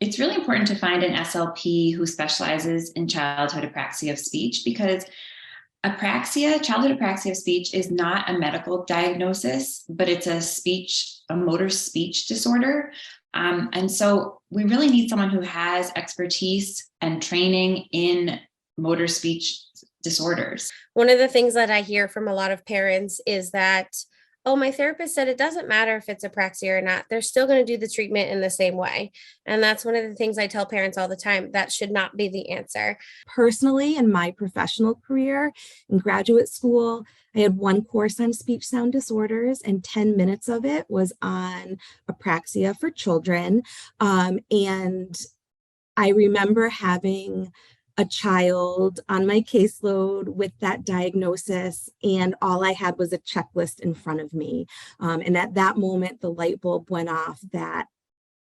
It's really important to find an SLP who specializes in childhood apraxia of speech, because childhood apraxia of speech, is not a medical diagnosis, but it's a motor speech disorder. And so we really need someone who has expertise and training in motor speech disorders. One of the things that I hear from a lot of parents is that, oh, my therapist said it doesn't matter if it's apraxia or not. They're still going to do the treatment in the same way. And that's one of the things I tell parents all the time. That should not be the answer. Personally, in my professional career in graduate school, I had one course on speech sound disorders, and 10 minutes of it was on apraxia for children. And I remember having a child on my caseload with that diagnosis, and all I had was a checklist in front of me. And at that moment, the light bulb went off that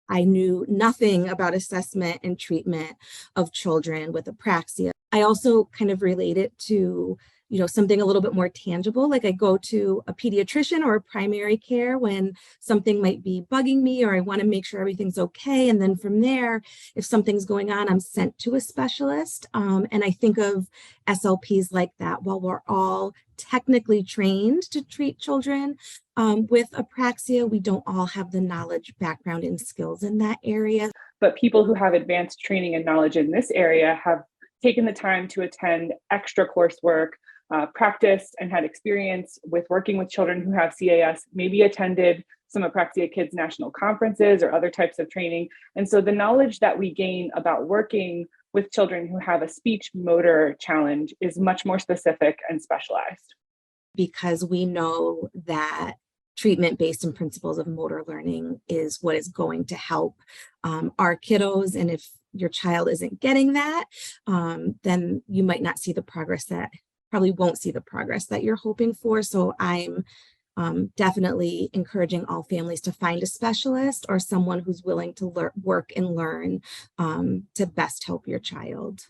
I knew nothing about assessment and treatment of children with apraxia. I also kind of relate it to, something a little bit more tangible. Like I go to a pediatrician or a primary care when something might be bugging me, or I want to make sure everything's okay. And then from there, if something's going on, I'm sent to a specialist. And I think of SLPs like that. While we're all technically trained to treat children with apraxia, we don't all have the knowledge, background, and skills in that area. But people who have advanced training and knowledge in this area have taken the time to attend extra coursework, practiced and had experience with working with children who have CAS, maybe attended some Apraxia Kids national conferences or other types of training. And so the knowledge that we gain about working with children who have a speech motor challenge is much more specific and specialized. Because we know that treatment based on principles of motor learning is what is going to help our kiddos. And if your child isn't getting that, then you might not see the progress probably won't see the progress that you're hoping for. So I'm definitely encouraging all families to find a specialist or someone who's willing to work and learn to best help your child.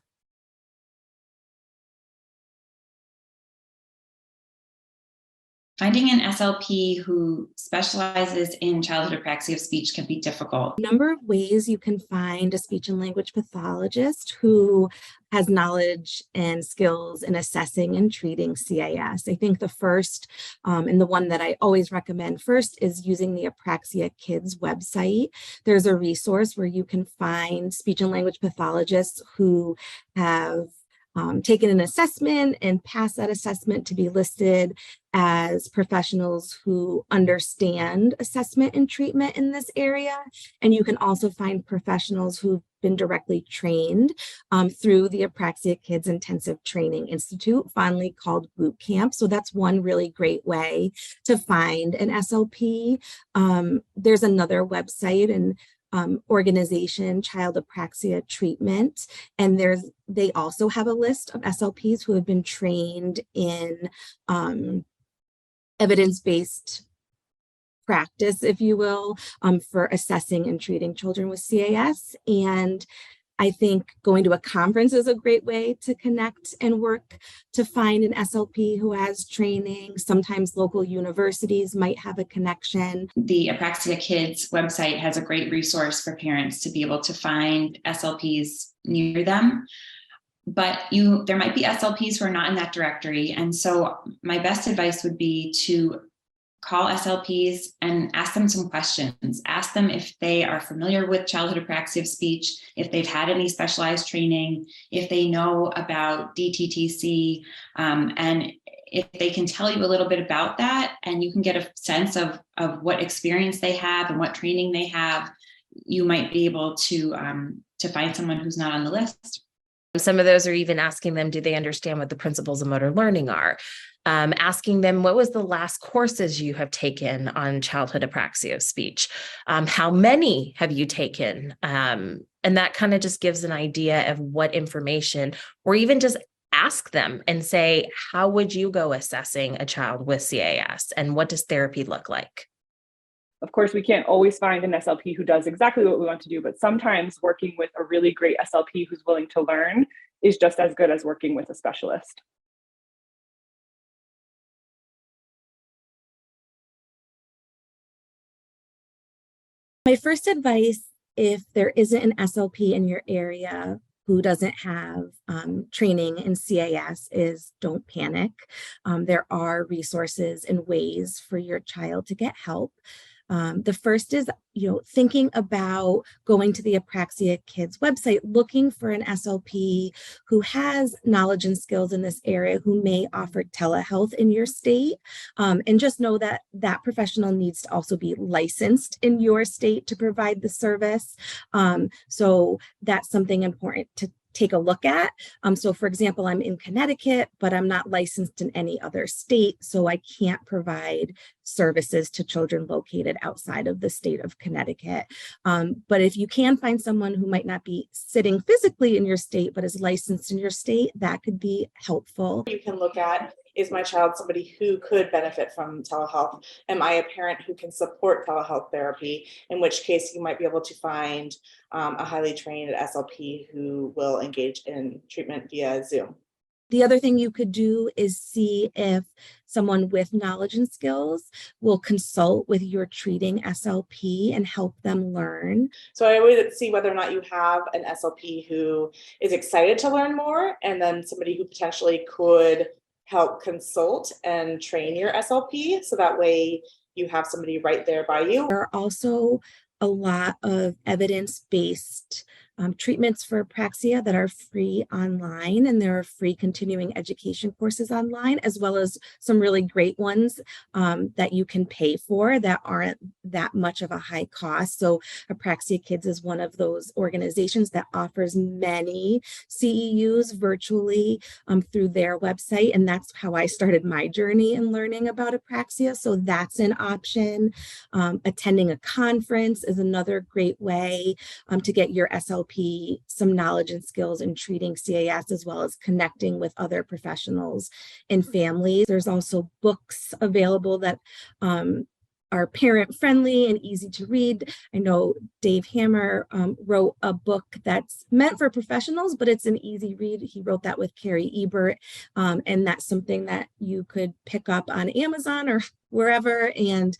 Finding an SLP who specializes in childhood apraxia of speech can be difficult. A number of ways you can find a speech and language pathologist who has knowledge and skills in assessing and treating CAS. I think the first and the one that I always recommend first is using the Apraxia Kids website. There's a resource where you can find speech and language pathologists who have taken an assessment and passed that assessment to be listed as professionals who understand assessment and treatment in this area. And you can also find professionals who've been directly trained through the Apraxia Kids Intensive Training Institute, fondly called Boot Camp. So that's one really great way to find an SLP. There's another website and organization, Child Apraxia Treatment, and they also have a list of SLPs who have been trained in evidence-based practice, if you will, for assessing and treating children with CAS. And I think going to a conference is a great way to connect and work to find an SLP who has training. Sometimes local universities might have a connection. The Apraxia Kids website has a great resource for parents to be able to find SLPs near them. But there might be SLPs who are not in that directory. And so my best advice would be to call SLPs and ask them some questions. Ask them if they are familiar with childhood apraxia of speech, if they've had any specialized training, if they know about DTTC, and if they can tell you a little bit about that, and you can get a sense of what experience they have and what training they have, you might be able to find someone who's not on the list. Some of those are even asking them, do they understand what the principles of motor learning are? Asking them, what was the last courses you have taken on childhood apraxia of speech? How many have you taken? And that kind of just gives an idea of what information, or even just ask them and say, how would you go assessing a child with CAS? And what does therapy look like? Of course, we can't always find an SLP who does exactly what we want to do, but sometimes working with a really great SLP who's willing to learn is just as good as working with a specialist. My first advice if there isn't an SLP in your area who doesn't have training in CAS, is don't panic. There are resources and ways for your child to get help. The first is, thinking about going to the Apraxia Kids website, looking for an SLP who has knowledge and skills in this area, who may offer telehealth in your state. And just know that that professional needs to also be licensed in your state to provide the service. So that's something important to take a look at. So for example, I'm in Connecticut, but I'm not licensed in any other state, so I can't provide services to children located outside of the state of Connecticut. But if you can find someone who might not be sitting physically in your state, but is licensed in your state, that could be helpful. You can look at, is my child somebody who could benefit from telehealth? Am I a parent who can support telehealth therapy? In which case you might be able to find a highly trained SLP who will engage in treatment via Zoom. The other thing you could do is see if someone with knowledge and skills will consult with your treating SLP and help them learn. So I would see whether or not you have an SLP who is excited to learn more, and then somebody who potentially could help consult and train your SLP. So that way you have somebody right there by you. There are also a lot of evidence-based treatments for apraxia that are free online, and there are free continuing education courses online, as well as some really great ones that you can pay for that aren't that much of a high cost. So Apraxia Kids is one of those organizations that offers many CEUs virtually through their website, and that's how I started my journey in learning about apraxia. So that's an option. Attending a conference is another great way to get your SLP some knowledge and skills in treating CAS, as well as connecting with other professionals and families. There's also books available that are parent friendly and easy to read. I know Dave Hammer wrote a book that's meant for professionals, but it's an easy read. He wrote that with Carrie Ebert, and that's something that you could pick up on Amazon or wherever and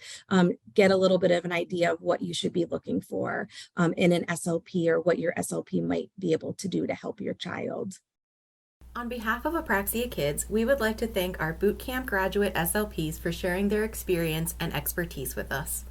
get a little bit of an idea of what you should be looking for in an SLP, or what your SLP might be able to do to help your child. On behalf of Apraxia Kids, we would like to thank our boot camp graduate SLPs for sharing their experience and expertise with us.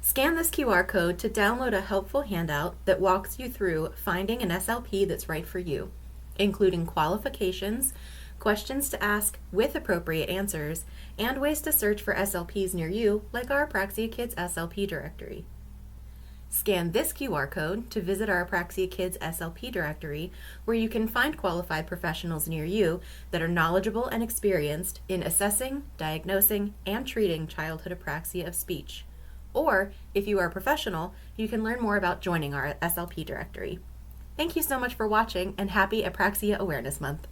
Scan this QR code to download a helpful handout that walks you through finding an SLP that's right for you, including qualifications, questions to ask with appropriate answers, and ways to search for SLPs near you, like our Apraxia Kids SLP directory. Scan this QR code to visit our Apraxia Kids SLP directory, where you can find qualified professionals near you that are knowledgeable and experienced in assessing, diagnosing, and treating childhood apraxia of speech. Or, if you are a professional, you can learn more about joining our SLP directory. Thank you so much for watching, and happy Apraxia Awareness Month!